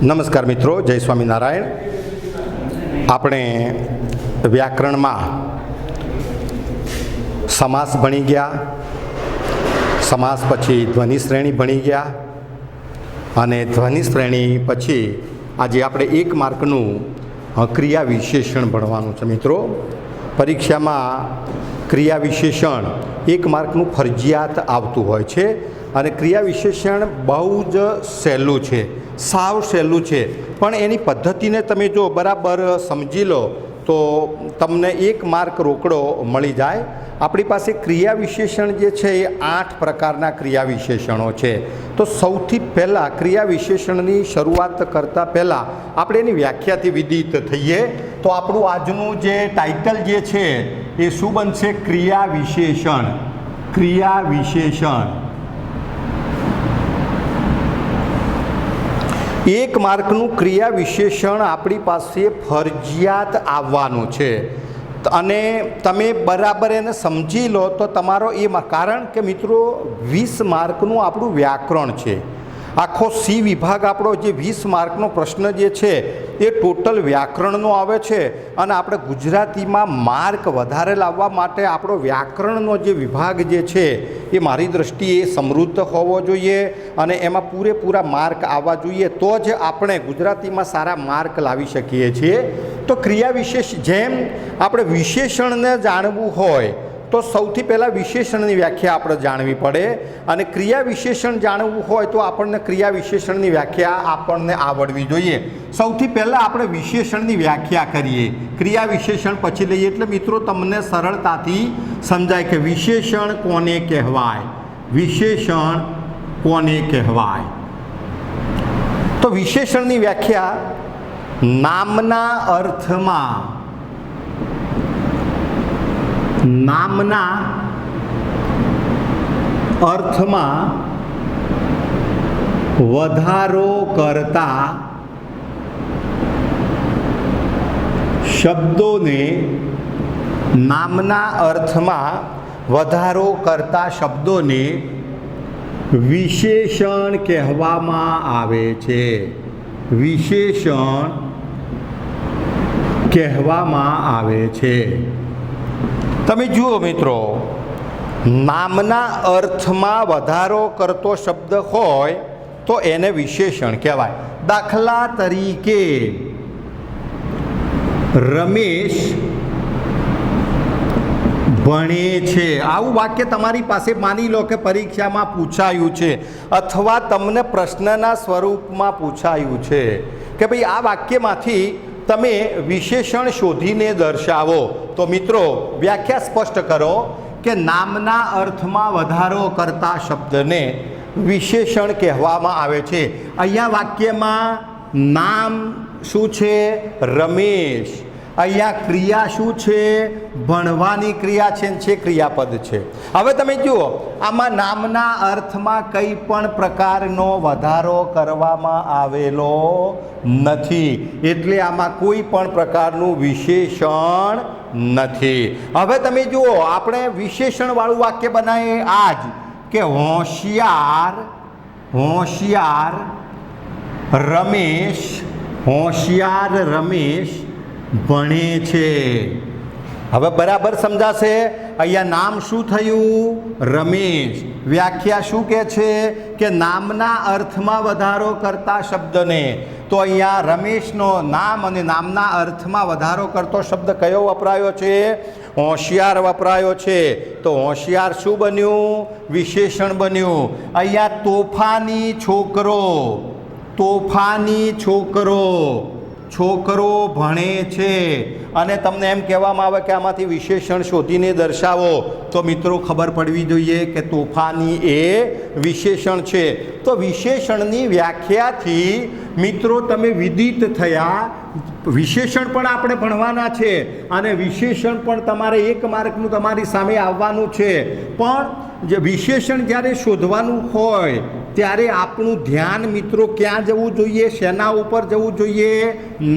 નમસ્કાર મિત્રો, જય સ્વામિનારાયણ. આપણે વ્યાકરણમાં સમાસ ભણી ગયા, સમાસ પછી ધ્વનિ શ્રેણી ભણી ગયા અને ધ્વનિ શ્રેણી પછી આજે આપણે 1 માર્કનું ક્રિયા વિશેષણ ભણવાનું છે. મિત્રો, પરીક્ષામાં ક્રિયા વિશેષણ 1 માર્કનું ફરજિયાત આવતું હોય છે અને ક્રિયા વિશેષણ બહુ જ સહેલું છે, સાવ સહેલું છે, પણ એની પદ્ધતિને તમે જો બરાબર સમજી લો તો તમને 1 માર્ક રોકડો મળી જાય. આપણી પાસે ક્રિયા વિશેષણ જે છે એ 8 પ્રકારના ક્રિયા વિશેષણો છે. તો સૌથી પહેલાં ક્રિયા વિશેષણની શરૂઆત કરતાં પહેલાં આપણે એની વ્યાખ્યાથી વિદિત થઈએ. તો આપણું આજનું જે ટાઇટલ જે છે એ શું બનશે? ક્રિયા વિશેષણ. ક્રિયા વિશેષણ 1 માર્કનું ક્રિયા વિશેષણ આપણી પાસે ફરજિયાત આવવાનું છે અને તમે બરાબર એને સમજી લો તો તમારો કારણ કે મિત્રો 20 માર્કનું આપણું વ્યાકરણ છે. આખો સી વિભાગ આપણો જે 20 માર્કનો પ્રશ્ન જે છે એ ટોટલ વ્યાકરણનો આવે છે અને આપણે ગુજરાતીમાં માર્ક વધારે લાવવા માટે આપણો વ્યાકરણનો જે વિભાગ જે છે એ મારી દૃષ્ટિએ સમૃદ્ધ હોવો જોઈએ અને એમાં પૂરેપૂરા માર્ક આવવા જોઈએ, તો જ આપણે ગુજરાતીમાં સારા માર્ક લાવી શકીએ છીએ. તો ક્રિયા વિશેષ જેમ આપણે વિશેષણને જાણવું હોય તો સૌથી પહેલાં વિશેષણની વ્યાખ્યા આપણે જાણવી પડે અને ક્રિયા વિશેષણ જાણવું હોય તો આપણને ક્રિયા વિશેષણની વ્યાખ્યા આપણને આવડવી જોઈએ. સૌથી પહેલાં આપણે વિશેષણની વ્યાખ્યા કરીએ, ક્રિયા વિશેષણ પછી લઈએ એટલે મિત્રો તમને સરળતાથી સમજાય કે વિશેષણ કોને કહેવાય. વિશેષણ કોને કહેવાય? તો વિશેષણની વ્યાખ્યા નામના અર્થમાં, નામના અર્થમાં વધારો કરતા શબ્દોને, નામના અર્થમાં વધારો કરતા શબ્દોને વિશેષણ કહેવામાં આવે છે. વિશેષણ કહેવામાં આવે છે. તમે જુઓ મિત્રો, નામના અર્થમાં વધારો કરતો શબ્દ હોય તો એને વિશેષણ કહેવાય. દાખલા તરીકે રમેશ ભણે છે, આવું વાક્ય તમારી પાસે માની લો કે પરીક્ષામાં પૂછાયું છે અથવા તમને પ્રશ્નના સ્વરૂપમાં પૂછાયું છે કે ભાઈ આ વાક્યમાંથી તમે વિશેષણ શોધીને દર્શાવો. તો મિત્રો વ્યાખ્યા સ્પષ્ટ કરો કે નામના અર્થમાં વધારો કરતા શબ્દને વિશેષણ કહેવામાં આવે છે. અહીંયા વાક્યમાં નામ શું છે? રમેશ. અહીંયા ક્રિયા શું છે? ભણવાની ક્રિયા છે, ક્રિયાપદ છે. હવે તમે જુઓ, આમાં નામના અર્થમાં કંઈ પણ પ્રકારનો વધારો કરવામાં આવેલો નથી, એટલે આમાં કોઈ પણ પ્રકારનું વિશેષણ નથી. હવે તમે જુઓ, આપણે વિશેષણવાળું વાક્ય બનાવીએ આજ કે હોશિયાર, હોશિયાર રમેશ, હોશિયાર રમેશ ભણે છે. હવે બરાબર સમજાશે. અહીંયા નામ શું થયું? રમેશ. વ્યાખ્યા શું કહે છે કે નામના અર્થમાં વધારો કરતા શબ્દને, તો અહીંયા રમેશનો નામ અને નામના અર્થમાં વધારો કરતો શબ્દ કયો વપરાયો છે? હોશિયાર વપરાયો છે. તો હોશિયાર શું બન્યું? વિશેષણ બન્યું. અહીંયા તોફાની છોકરો, તોફાની છોકરો, છોકરો ભણે છે અને તમને એમ કહેવામાં આવે કે આમાંથી વિશેષણ શોધીને દર્શાવો, તો મિત્રો ખબર પડવી જોઈએ કે તોફાની એ વિશેષણ છે. તો વિશેષણની વ્યાખ્યાથી મિત્રો તમે વિદિત થયા. વિશેષણ પણ આપણે ભણવાના છે અને વિશેષણ પણ તમારે 1 માર્કનું તમારી સામે આવવાનું છે. પણ જે વિશેષણ જ્યારે શોધવાનું હોય ત્યારે આપણું ધ્યાન મિત્રો ક્યાં જવું જોઈએ? શેના ઉપર જવું જોઈએ?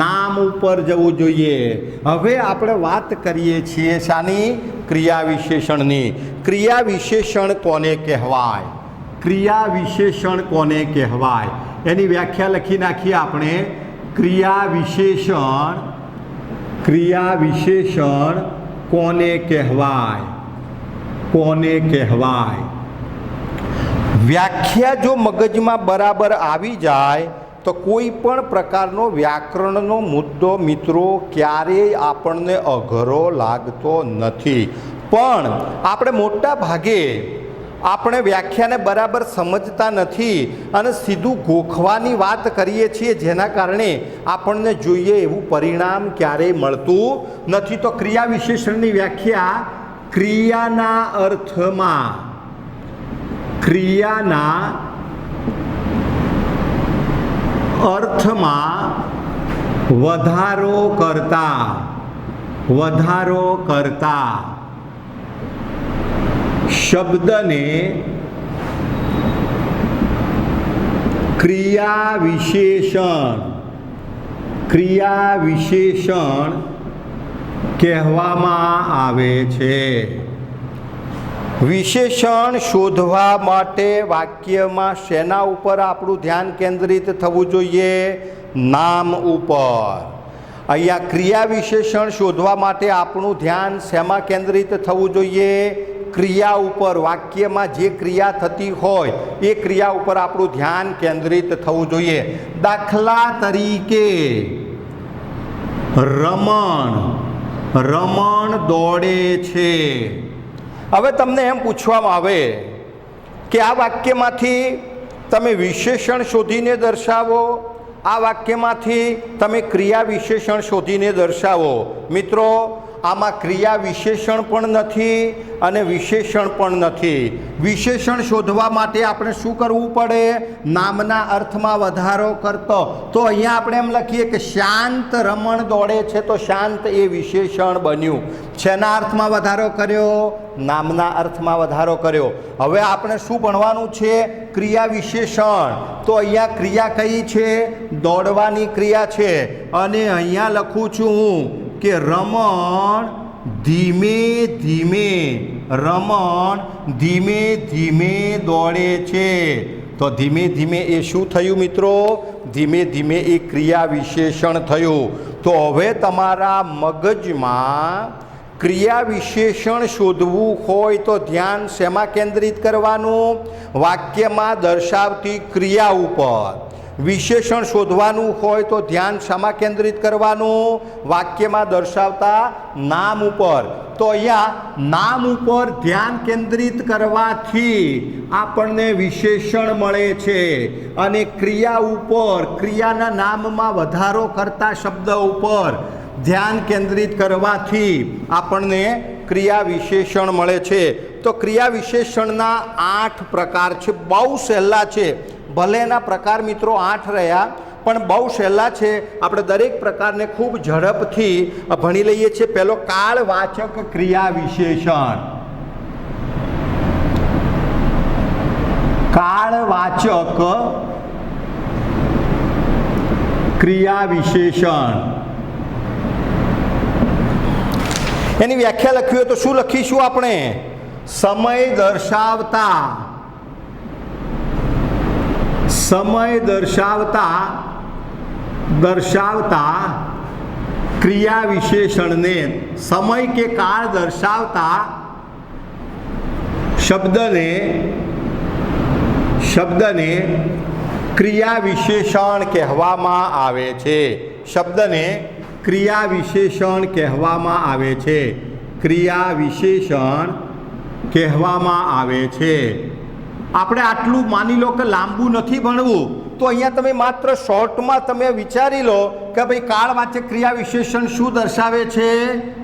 નામ ઉપર જવું જોઈએ. હવે આપણે વાત કરીએ છીએ શાની? ક્રિયા વિશેષણની. ક્રિયા વિશેષણ કોને કહેવાય? ક્રિયા વિશેષણ કોને કહેવાય? એની વ્યાખ્યા લખી નાખીએ આપણે. ક્રિયા વિશેષણ કોને કહેવાય? કોને કહેવાય? વ્યાખ્યા જો મગજમાં બરાબર આવી જાય તો કોઈ પણ પ્રકારનો વ્યાકરણનો મુદ્દો મિત્રો ક્યારેય આપણને અઘરો લાગતો નથી. પણ આપણે મોટા ભાગે આપણે વ્યાખ્યાને બરાબર સમજતા નથી અને સીધું ગોખવાની વાત કરીએ છીએ, જેના કારણે આપણને જોઈએ એવું પરિણામ ક્યારેય મળતું નથી. તો ક્રિયા વિશેષણની વ્યાખ્યા ક્રિયાના અર્થમાં વધારો કરતા શબ્દને ક્રિયા વિશેષણ કહેવામાં આવે છે. વિશેષણ શોધવા માટે વાક્યમાં શેના ઉપર આપણું ધ્યાન કેન્દ્રિત થવું જોઈએ? નામ ઉપર. અહીંયા ક્રિયા વિશેષણ શોધવા માટે આપણું ધ્યાન શેમાં કેન્દ્રિત થવું જોઈએ? ક્રિયા ઉપર. વાક્યમાં જે ક્રિયા થતી હોય એ ક્રિયા ઉપર આપણું ધ્યાન કેન્દ્રિત થવું જોઈએ. દાખલા તરીકે રમણ દોડે છે. હવે તમને એમ પૂછવામાં આવે કે આ વાક્યમાંથી તમે વિશેષણ શોધીને દર્શાવો, આ વાક્યમાંથી તમે ક્રિયા વિશેષણ શોધીને દર્શાવો. મિત્રો, આમાં ક્રિયા વિશેષણ પણ નથી અને વિશેષણ પણ નથી. વિશેષણ શોધવા માટે આપણે શું કરવું પડે? નામના અર્થમાં વધારો કરતો. તો અહીંયા આપણે એમ લખીએ કે શાંત રમણ દોડે છે, તો શાંત એ વિશેષણ બન્યું. શેના અર્થમાં વધારો કર્યો? નામના અર્થમાં વધારો કર્યો. હવે આપણે શું ભણવાનું છે? ક્રિયા વિશેષણ. તો અહીંયા ક્રિયા કઈ છે? દોડવાની ક્રિયા છે. અને અહીંયા લખું છું હું કે રમણ ધીમે ધીમે દોડે છે. તો ધીમે ધીમે એ શું થયું મિત્રો? ધીમે ધીમે એ ક્રિયા વિશેષણ થયું. તો હવે તમારા મગજમાં ક્રિયા વિશેષણ શોધવું હોય તો ધ્યાન શેમાં કેન્દ્રિત કરવાનું? વાક્યમાં દર્શાવતી ક્રિયા ઉપર. વિશેષણ શોધવાનું હોય તો ધ્યાન શામાં કેન્દ્રિત કરવાનું? વાક્યમાં દર્શાવતા નામ ઉપર. તો અહીંયા નામ ઉપર ધ્યાન કેન્દ્રિત કરવાથી આપણને વિશેષણ મળે છે અને ક્રિયા ઉપર, ક્રિયાના નામમાં વધારો કરતા શબ્દ ઉપર ધ્યાન કેન્દ્રિત કરવાથી આપણને ક્રિયા વિશેષણ મળે છે. તો ક્રિયા વિશેષણના 8 પ્રકાર છે. બહુ સહેલા છે. ભલે એના પ્રકાર મિત્રો 8 રહ્યા પણ બહુ સહેલા છે. આપણે દરેક પ્રકારને ખૂબ ઝડપથી ભણી લઈએ છીએ. પહેલો કાળવાચક ક્રિયા વિશેષણ. કાળવાચક ક્રિયા વિશેષણ. એની વ્યાખ્યા લખવી હોય તો શું લખીશું આપણે? સમય દર્શાવતા ક્રિયા વિશેષણને, સમય કે કાળ દર્શાવતા શબ્દને ક્રિયા વિશેષણ કહેવામાં આવે છે. શબ્દને ક્રિયા વિશેષણ કહેવામાં આવે છે. ક્રિયા વિશેષણ કહેવામાં આવે છે. આપણે આટલું માની લો કે લાંબુ નથી ભણવું, તો અહીંયા તમે માત્ર શોર્ટમાં તમે વિચારી લો કે ભાઈ કાળવાચક ક્રિયા વિશેષણ શું દર્શાવે છે?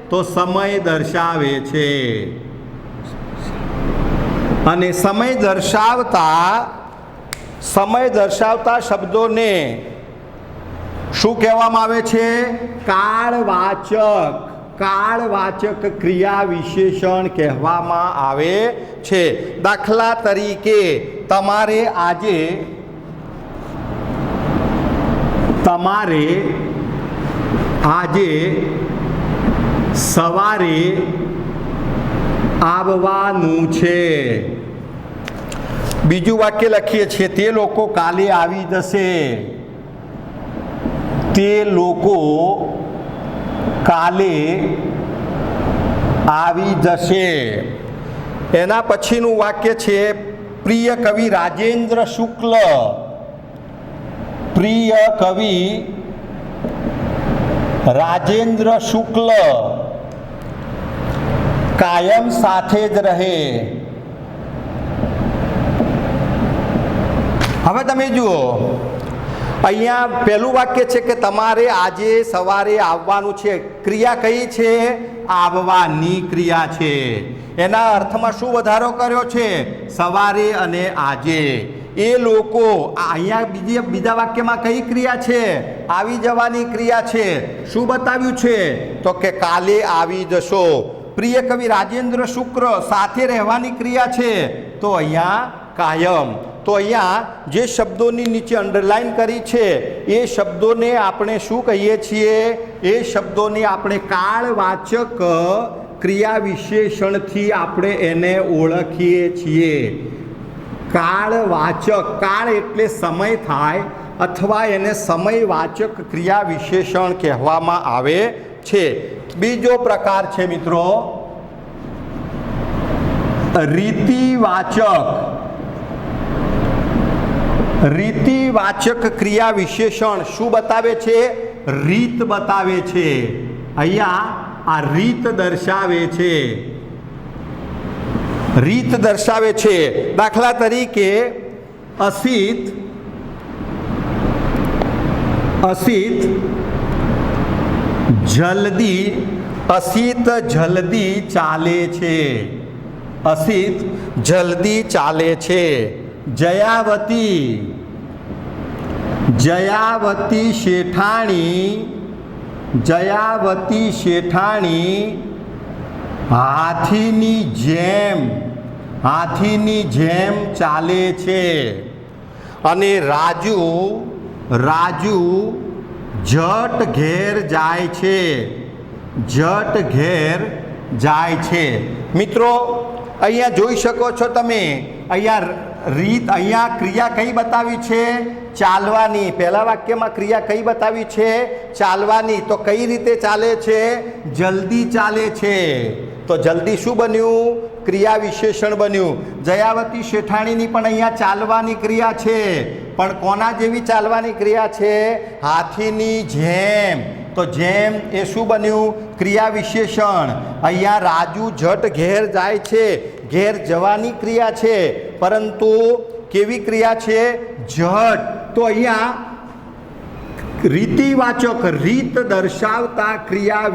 તો સમય દર્શાવે છે. અને સમય દર્શાવતા શબ્દોને શું કહેવામાં આવે છે? કાળવાચક ક્રિયા વિશેષણ કહેવામાં આવે છે. દાખલા તરીકે તમારે આજે સવારે આવવાનું છે. બીજું વાક્ય લખીએ છીએ, તે લોકો કાલે આવી જશે. તે લોકો કાલે આવી જશે. એના પછીનું વાક્ય છે, પ્રિય કવિ રાજેન્દ્ર શુક્લ. પ્રિય કવિ રાજેન્દ્ર શુક્લ કાયમ સાથે જ રહે. હવે તમે જુઓ, અહીંયા પહેલું વાક્ય છે કે તમારે આજે સવારે આવવાનું છે. ક્રિયા કઈ છે? આવવાની ક્રિયા છે. એના અર્થમાં શું વધારો કર્યો છે? સવારે અને આજે. એ લોકો અહીંયા બીજા વાક્યમાં કઈ ક્રિયા છે? આવી જવાની ક્રિયા છે. શું બતાવ્યું છે? તો કે કાલે આવી જશો. પ્રિય કવિ રાજેન્દ્ર શુક્લ સાથે રહેવાની ક્રિયા છે, તો અહીંયા કાયમ. તો અહીંયા જે શબ્દોની નીચે અંડરલાઈન કરી છે એ શબ્દોને આપણે શું કહીએ છીએ? એ શબ્દોને આપણે કાળવાચક ક્રિયા વિશેષણથી આપણે એને ઓળખીએ છીએ. કાળવાચક, કાળ એટલે સમય થાય અથવા એને સમયવાચક ક્રિયા વિશેષણ કહેવામાં આવે છે. બીજો પ્રકાર છે મિત્રો રીતિવાચક. રીતિવાચક ક્રિયા વિશેષણ શું બતાવે છે? રીત બતાવે છે. અહીંયા આ રીત દર્શાવે છે. રીત દર્શાવે છે. દાખલા તરીકે અસિત જલ્દી, અસિત જલ્દી ચાલે છે. અસિત જલ્દી ચાલે છે. જયાવતી શેઠાણી હાથીની જેમ ચાલે છે. અને રાજુ જટ ઘેર જાય છે. મિત્રો અહીંયા જોઈ શકો છો તમે, અહીંયા ક્રિયા કઈ બતાવી છે? ચાલવાની. પહેલા વાક્યમાં ક્રિયા કઈ બતાવી છે? ચાલવાની. તો કઈ રીતે ચાલે છે? જલ્દી ચાલે છે. તો જલ્દી શું બન્યું? ક્રિયા વિશેષણ બન્યું. જયાવતી શેઠાણીની પણ અહીંયા ચાલવાની ક્રિયા છે, પણ કોના જેવી ચાલવાની ક્રિયા છે? હાથીની જેમ. તો જેમ એ શું બન્યું? ક્રિયા વિશેષણ. અહીંયા રાજુ જટ ઘેર જાય છે. ઘેર જવાની ક્રિયા છે, પરંતુ કેવી ક્રિયા છે? જટ. તો અહીંયા રીતિવાચક, રીત દર્શાવતા ક્રિયા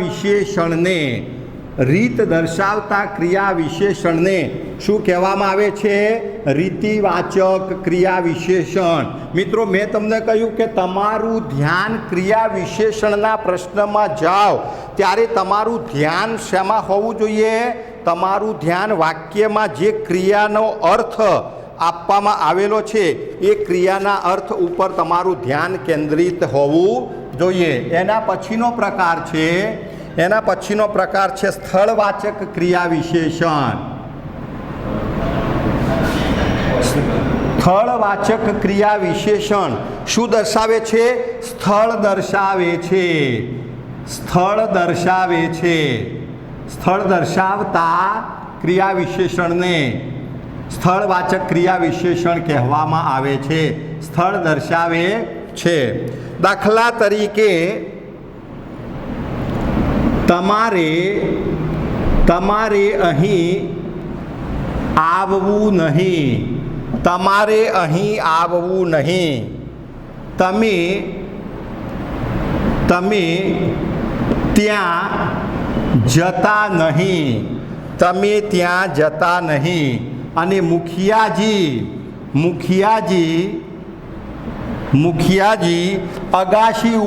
વિશેષણને શું કહેવામાં આવે છે? રીતિવાચક ક્રિયા વિશેષણ. મિત્રો મેં તમને કહ્યું કે તમારું ધ્યાન ક્રિયા વિશેષણના પ્રશ્નમાં જાઓ ત્યારે તમારું ધ્યાન શેમાં હોવું જોઈએ? તમારું ધ્યાન વાક્યમાં જે ક્રિયાનો અર્થ આપવામાં આવેલો છે એ ક્રિયાના અર્થ ઉપર તમારું ધ્યાન કેન્દ્રિત હોવું જોઈએ. એના પછીનો પ્રકાર છે સ્થળવાચક ક્રિયા વિશેષણ. સ્થળવાચક ક્રિયા વિશેષણ શું દર્શાવે છે? સ્થળ દર્શાવતા ક્રિયા વિશેષણને સ્થળવાચક ક્રિયા વિશેષણ કહેવામાં આવે છે. સ્થળ દર્શાવે છે. દાખલા તરીકે તમારે અહીં આવવું નહીં. તમે ત્યાં જતા નહીં. અને મુખિયાજી અગાશી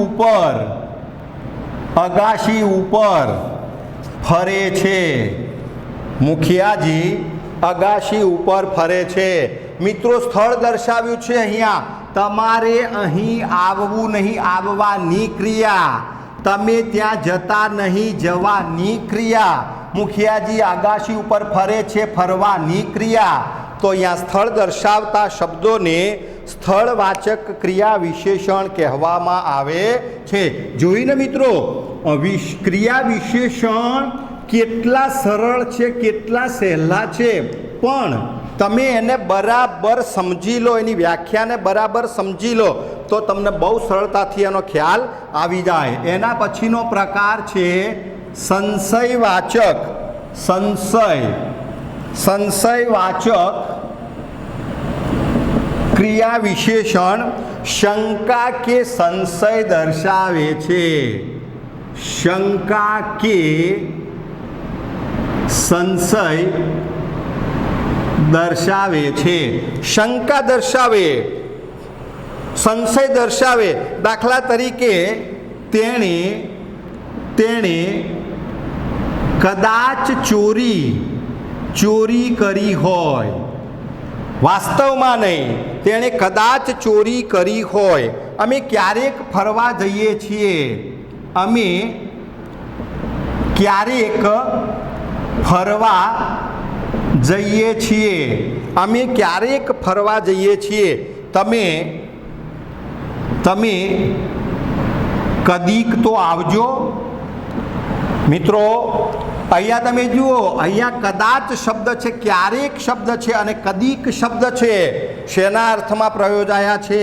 ઉપર ફરે છે. મિત્રો સ્થળ દર્શાવ્યું છે અહીંયા. તમારે અહીં આવવું નહીં, આવવાની ક્રિયા. તમે ત્યાં જતા નહીં, જવાની ક્રિયા. મુખિયાજી આગાશી ઉપર ફરે છે, ફરવાની ક્રિયા. તો અહીંયા સ્થળ દર્શાવતા શબ્દોને સ્થળવાચક ક્રિયા વિશેષણ કહેવામાં આવે છે. જોઈને મિત્રો ક્રિયા વિશેષણ કેટલા સરળ છે, કેટલા સહેલા છે, પણ તમે એને બરાબર સમજી લો, એની વ્યાખ્યાને બરાબર સમજી લો તો તમને બહુ સરળતાથી એનો ખ્યાલ આવી જાય. એના પછીનો પ્રકાર છે સંશયવાચક. સંશયવાચક ક્રિયા વિશેષણ શંકા કે સંશય દર્શાવે છે. શંકા કે સંશય દર્શાવે છે. શંકા દર્શાવે, સંશય દર્શાવે. દાખલા તરીકે તેણે કદાચ ચોરી કરી હોય, વાસ્તવમાં નહીં, તેણે કદાચ ચોરી કરી હોય. અમે ક્યારેક ફરવા જઈએ છીએ, અમે ક્યારેક ફરવા જઈએ છીએ, અમે ક્યારેક ફરવા જઈએ છીએ. તમે કદીક તો આવજો. મિત્રો અહીંયા તમે જુઓ, અહીંયા કદાચ શબ્દ છે, ક્યારેક શબ્દ છે અને કદીક શબ્દ છે. શેના અર્થમાં પ્રયોજાયા છે?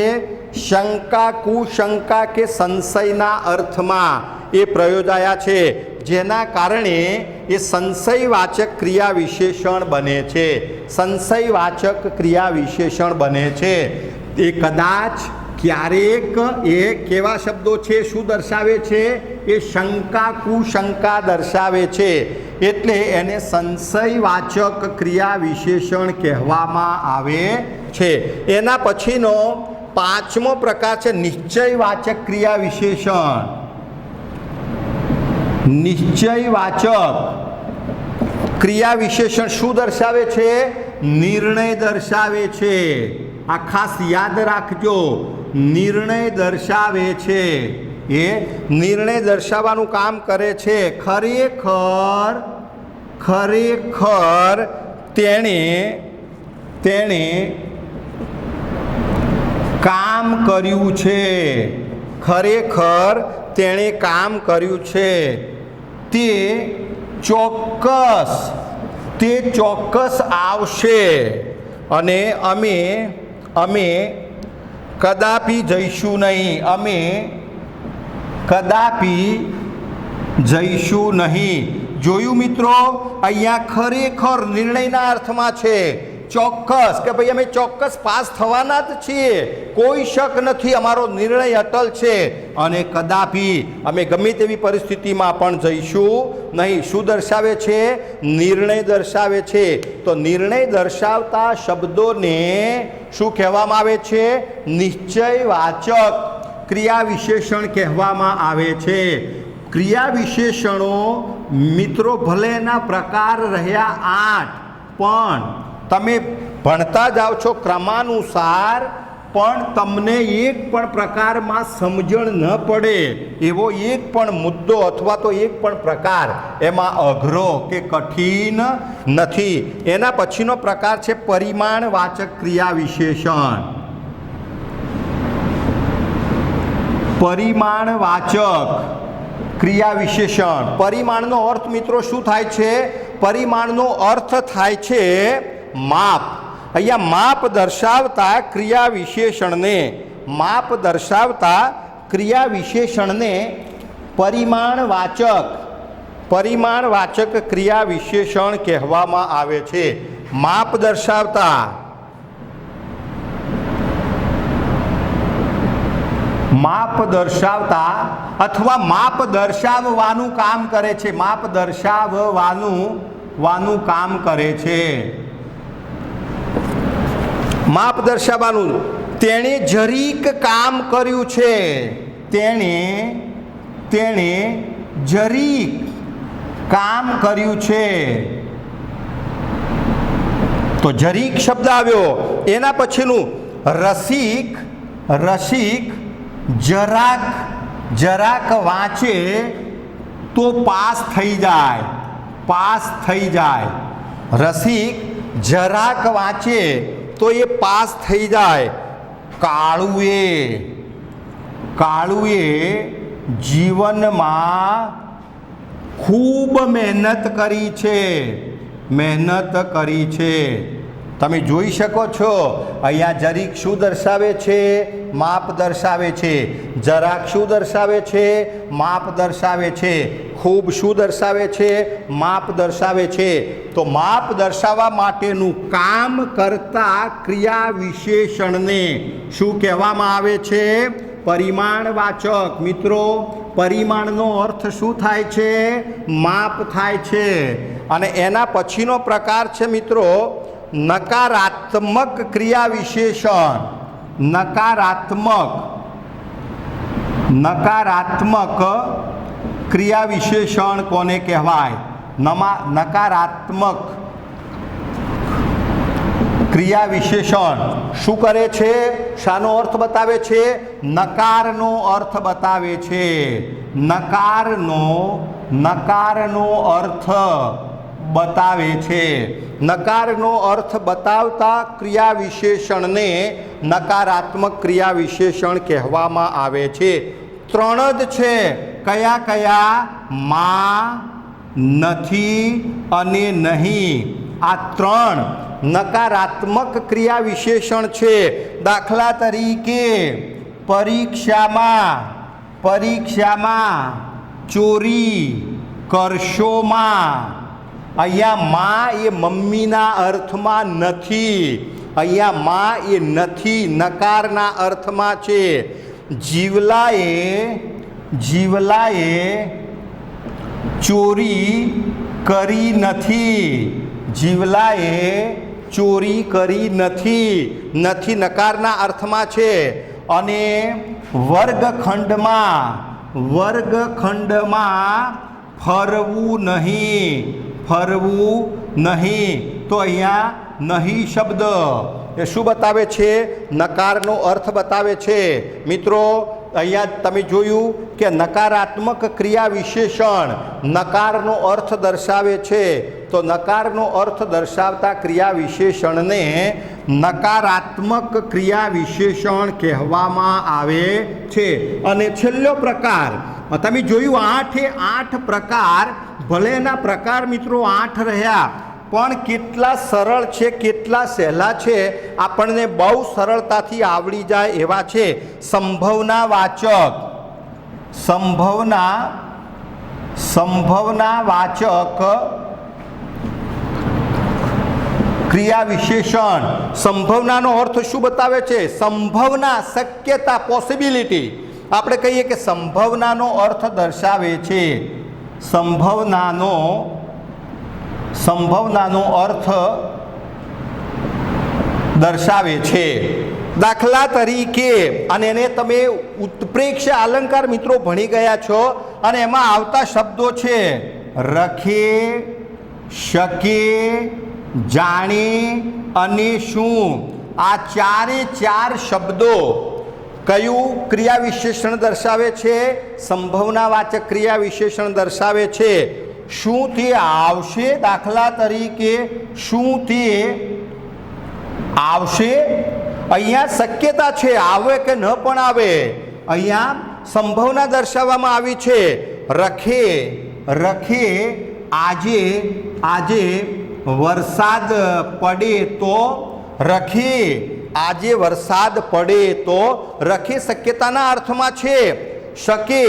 શંકા, કુશંકા કે સંશયના અર્થમાં એ પ્રયોજાયા છે, જેના કારણે એ સંશયવાચક ક્રિયા વિશેષણ બને છે. સંશયવાચક ક્રિયા વિશેષણ બને છે. એ કદાચ, ક્યારેક એ કેવા શબ્દો છે? શું દર્શાવે છે? એ શંકા, કુશંકા દર્શાવે છે. એટલે એને સંશયવાચક ક્રિયા વિશેષણ કહેવામાં આવે છે. એના પછીનો પાંચમો પ્રકાર છે નિશ્ચયવાચક ક્રિયા વિશેષણ. નિશ્ચયવાચક ક્રિયા વિશેષણ શું દર્શાવે છે? નિર્ણય દર્શાવે છે. આ ખાસ યાદ રાખજો, નિર્ણય દર્શાવે છે. એ નિર્ણય દર્શાવવાનું કામ કરે છે. ખરેખર તેણે કામ કર્યું છે. ખરેખર તેણે કામ કર્યું છે. તે ચોક્કસ આવશે અને અમે કદાપી જઈશું નહીં. અમે કદાપી જઈશું નહીં. જોયું મિત્રો, અહીંયા ખરેખર નિર્ણયના અર્થમાં છે. ચોક્કસ કે ભાઈ અમે ચોક્કસ પાસ થવાના જ છીએ, કોઈ શક નથી, અમારો નિર્ણય અટલ છે. અને કદાપી અમે ગમે તેવી પરિસ્થિતિમાં પણ જઈશું નહીં. શું દર્શાવે છે? નિર્ણય દર્શાવે છે. તો નિર્ણય દર્શાવતા શબ્દોને શું કહેવામાં આવે છે? નિશ્ચયવાચક ક્રિયા વિશેષણ કહેવામાં આવે છે. ક્રિયા વિશેષણો મિત્રો ભલે એના પ્રકાર રહ્યા 8, પણ તમે ભણતા જાઓ છો ક્રમાનુસાર, પણ તમને એક પણ પ્રકારમાં સમજણ ન પડે એવો એક પણ મુદ્દો અથવા તો એક પણ પ્રકાર એમાં અઘરો કે કઠિન નથી. એના પછીનો પ્રકાર છે પરિમાણવાચક ક્રિયા વિશેષણ. પરિમાણવાચક ક્રિયા વિશેષણ. પરિમાણનો અર્થ મિત્રો શું થાય છે? પરિમાણનો અર્થ થાય છે માપ. અહીંયા માપ દર્શાવતા ક્રિયા વિશેષણને પરિમાણવાચક ક્રિયા વિશેષણ કહેવામાં આવે છે. માપ દર્શાવતા અથવા માપ દર્શાવવાનું કામ કરે છે. માપ દર્શાવવાનું કામ કરે છે. માપ દર્શાવવાનું. તેણે જરીક કામ કર્યું છે. તેણે જરીક કામ કર્યું છે. તો જરીક શબ્દ આવ્યો. એના પછીનું રસિક જરાક વાંચે તો પાસ થઈ જાય. રસિક જરાક વાંચે તો એ પાસ થઈ જાય. કાળુએ જીવનમાં ખૂબ મહેનત કરી છે. તમે જોઈ શકો છો અહીંયા જરીક શું દર્શાવે છે? માપ દર્શાવે છે. જરાક શું દર્શાવે છે? માપ દર્શાવે છે. ખૂબ શું દર્શાવે છે? માપ દર્શાવે છે. તો માપ દર્શાવવા માટેનું કામ કરતા ક્રિયા વિશેષણને શું કહેવામાં આવે છે? પરિમાણવાચક. મિત્રો, પરિમાણનો અર્થ શું થાય છે? માપ થાય છે. અને એના પછીનો પ્રકાર છે મિત્રો નકારાત્મક ક્રિયા વિશેષણ. નકારાત્મક ક્રિયા વિશેષણ કોને કહેવાય? નકારાત્મક ક્રિયા વિશેષણ શું કરે છે? શાનો અર્થ બતાવે છે? નકારનો અર્થ બતાવે છે. નકારનો અર્થ બતાવે છે. નકારનો અર્થ બતાવતા ક્રિયા વિશેષણને નકારાત્મક ક્રિયા વિશેષણ કહેવામાં આવે છે. 3 જ છે. કયા? માં, નથી અને નહીં. આ 3 નકારાત્મક ક્રિયા વિશેષણ છે. દાખલા તરીકે પરીક્ષામાં, ચોરી કરશોમાં. અહીંયા માં એ મમ્મીના અર્થમાં નથી. અહીંયા માં એ નથી, નકારના અર્થમાં છે. જીવલાએ ચોરી કરી નથી. ચોરી કરી નથી. નથી નકારના અર્થમાં છે. અને વર્ગખંડમાં ફરવું નહીં. તો અહીંયા નહીં શબ્દ એ શું બતાવે છે? નકારનો અર્થ બતાવે છે. મિત્રો, અહીંયા તમે જોયું કે નકારાત્મક ક્રિયા વિશેષણ નકારનો અર્થ દર્શાવે છે. તો નકારનો અર્થ દર્શાવતા ક્રિયા વિશેષણને નકારાત્મક ક્રિયા વિશેષણ કહેવામાં આવે છે. અને છેલ્લો પ્રકાર તમે જોયું 8 પ્રકાર. ભલે એના પ્રકાર મિત્રો 8 રહ્યા, પણ કેટલા સરળ છે, કેટલા સહેલા છે, આપણને બહુ સરળતાથી આવડી જાય એવા છે. સંભાવનાવાચક ક્રિયા વિશેષણ. સંભાવનાનો અર્થ શું બતાવે છે? સંભાવના, શક્યતા, પોસિબિલિટી. આપણે કહીએ કે સંભાવનાનો અર્થ દર્શાવે છે. સંભાવનાનો અર્થ દર્શાવે છે. દાખલા તરીકે, અને એને તમે ઉત્પ્રેક્ષ અલંકાર મિત્રો ભણી ગયા છો, અને એમાં આવતા શબ્દો છે રખે, શકે, જાણે અને શું. આ 4 શબ્દો કયું ક્રિયા વિશેષણ દર્શાવે છે? સંભાવનાવાચક ક્રિયા વિશેષણ દર્શાવે છે. શું તે આવશે? દાખલા તરીકે શું તે આવશે? અહીંયા શક્યતા છે, આવે કે ન પણ આવે. અહીંયા સંભાવના દર્શાવવામાં આવી છે. રખે આજે વરસાદ પડે તો. આજે વરસાદ પડે તો. રખે શક્યતાના અર્થમાં છે. શકે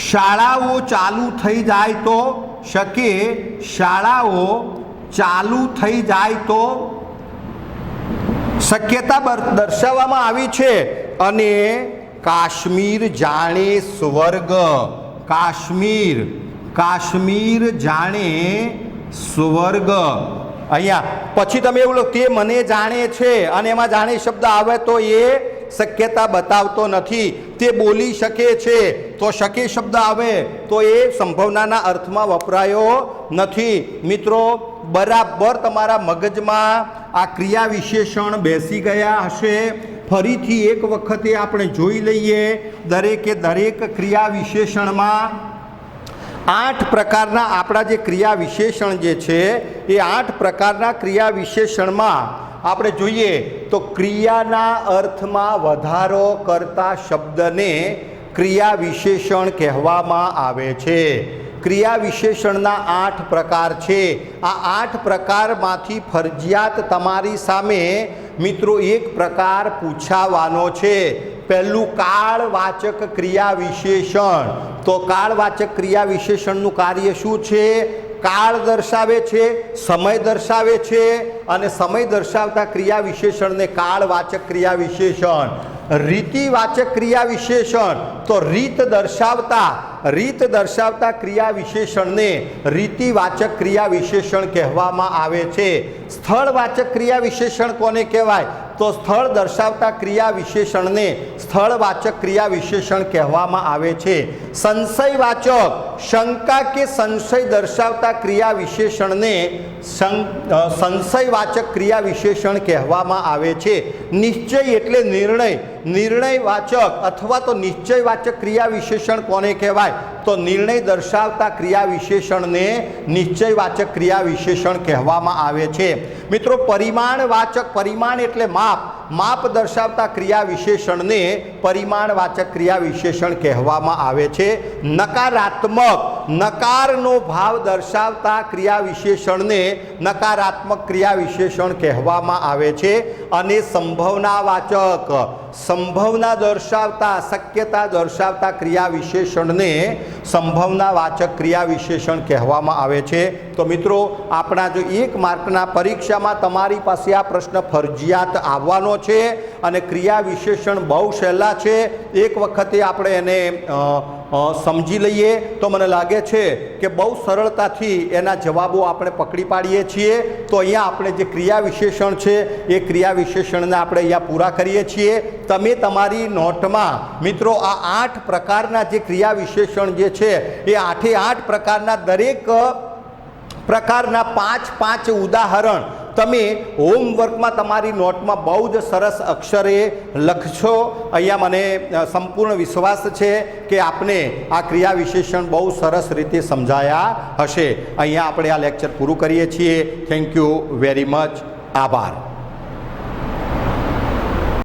શાળાઓ ચાલુ થઈ જાય તો. શાળાઓ ચાલુ થઈ જાય તો શક્યતા દર્શાવવામાં આવી છે. અને કાશ્મીર જાણે સ્વર્ગ. કાશ્મીર જાણે સ્વર્ગ. અહીંયા પછી તમે એવું લખો તે મને જાણે છે, અને એમાં જાણે શબ્દ આવે તો એ શક્યતા બતાવતો નથી. તે બોલી શકે છે, તો શકે શબ્દ આવે તો એ સંભાવનાના અર્થમાં વપરાયો નથી. મિત્રો, બરાબર તમારા મગજમાં આ ક્રિયા વિશેષણ બેસી ગયા હશે. ફરીથી એક વખતે આપણે જોઈ લઈએ દરેકે દરેક ક્રિયા વિશેષણમાં 8 પ્રકારના આપણા જે ક્રિયા વિશેષણ જે છે એ 8 પ્રકારના ક્રિયા વિશેષણમાં આપણે જોઈએ તો ક્રિયાના અર્થમાં વધારો કરતા શબ્દને ક્રિયા વિશેષણ કહેવામાં આવે છે. ક્રિયા વિશેષણના 8 પ્રકાર છે. આ 8 પ્રકારમાંથી ફરજિયાત તમારી સામે મિત્રો એક પ્રકાર પૂછાવાનો છે. પહેલું કાળવાચક ક્રિયા વિશેષણ. તો કાળવાચક ક્રિયા વિશેષણનું કાર્ય શું છે? કાળ દર્શાવે છે, સમય દર્શાવે છે અને સમય દર્શાવતા ક્રિયા વિશેષણને કાળવાચક ક્રિયા વિશેષણ. રીતિવાચક ક્રિયા વિશેષણ તો રીત દર્શાવતા ક્રિયા વિશેષણને રીતિવાચક ક્રિયા વિશેષણ કહેવામાં આવે છે. સ્થળવાચક ક્રિયા વિશેષણ કોને કહેવાય? તો સ્થળ દર્શાવતા ક્રિયા વિશેષણને સ્થળવાચક ક્રિયા વિશેષણ કહેવામાં આવે છે. સંશયવાચક શંકા કે સંશય દર્શાવતા ક્રિયા વિશેષણને સંશયવાચક ક્રિયા વિશેષણ કહેવામાં આવે છે. નિશ્ચય એટલે નિર્ણયવાચક અથવા તો નિશ્ચયવાચક ક્રિયા વિશેષણ કોને કહેવાય? તો નિર્ણય દર્શાવતા ક્રિયા વિશેષણને નિશ્ચયવાચક ક્રિયા વિશેષણ કહેવામાં આવે છે. મિત્રો પરિમાણવાચક, પરિમાણ એટલે માપ દર્શાવતા ક્રિયા વિશેષણને પરિમાણવાચક ક્રિયા વિશેષણ કહેવામાં આવે છે. નકારાત્મક, નકારનો ભાવ દર્શાવતા ક્રિયા વિશેષણને નકારાત્મક ક્રિયા વિશેષણ કહેવામાં આવે છે. અને સંભાવનાવાચક, સંભાવના દર્શાવતા, શક્યતા દર્શાવતા ક્રિયા વિશેષણને સંભાવનાવાચક ક્રિયા વિશેષણ કહેવામાં આવે છે. તો મિત્રો આપણા જો 1 માર્કના પરીક્ષામાં તમારી પાસે આ પ્રશ્ન ફરજિયાત આવવાનો છે અને ક્રિયા વિશેષણ બહુ સહેલા છે. એક વખતે આપણે એને સમજી લઈએ તો મને લાગે છે કે બહુ સરળતાથી એના જવાબો આપણે પકડી પાડીએ છીએ. તો અહીંયા આપણે જે ક્રિયા વિશેષણ છે એ ક્રિયા વિશેષણને આપણે અહીંયા પૂરા કરીએ છીએ. તમે તમારી નોટમાં મિત્રો આ 8 પ્રકારના જે ક્રિયા વિશેષણ જે છે એ 8 પ્રકારના દરેક પ્રકારના 5 ઉદાહરણ તમે હોમવર્કમાં તમારી નોટમાં બહુ જ સરસ અક્ષરે લખશો. અહીંયા મને સંપૂર્ણ વિશ્વાસ છે કે આપને આ ક્રિયા વિશેષણ બહુ સરસ રીતે સમજાયા હશે. અહીંયા આપણે આ લેક્ચર પૂરું કરીએ છીએ. Thank you very much. આભાર.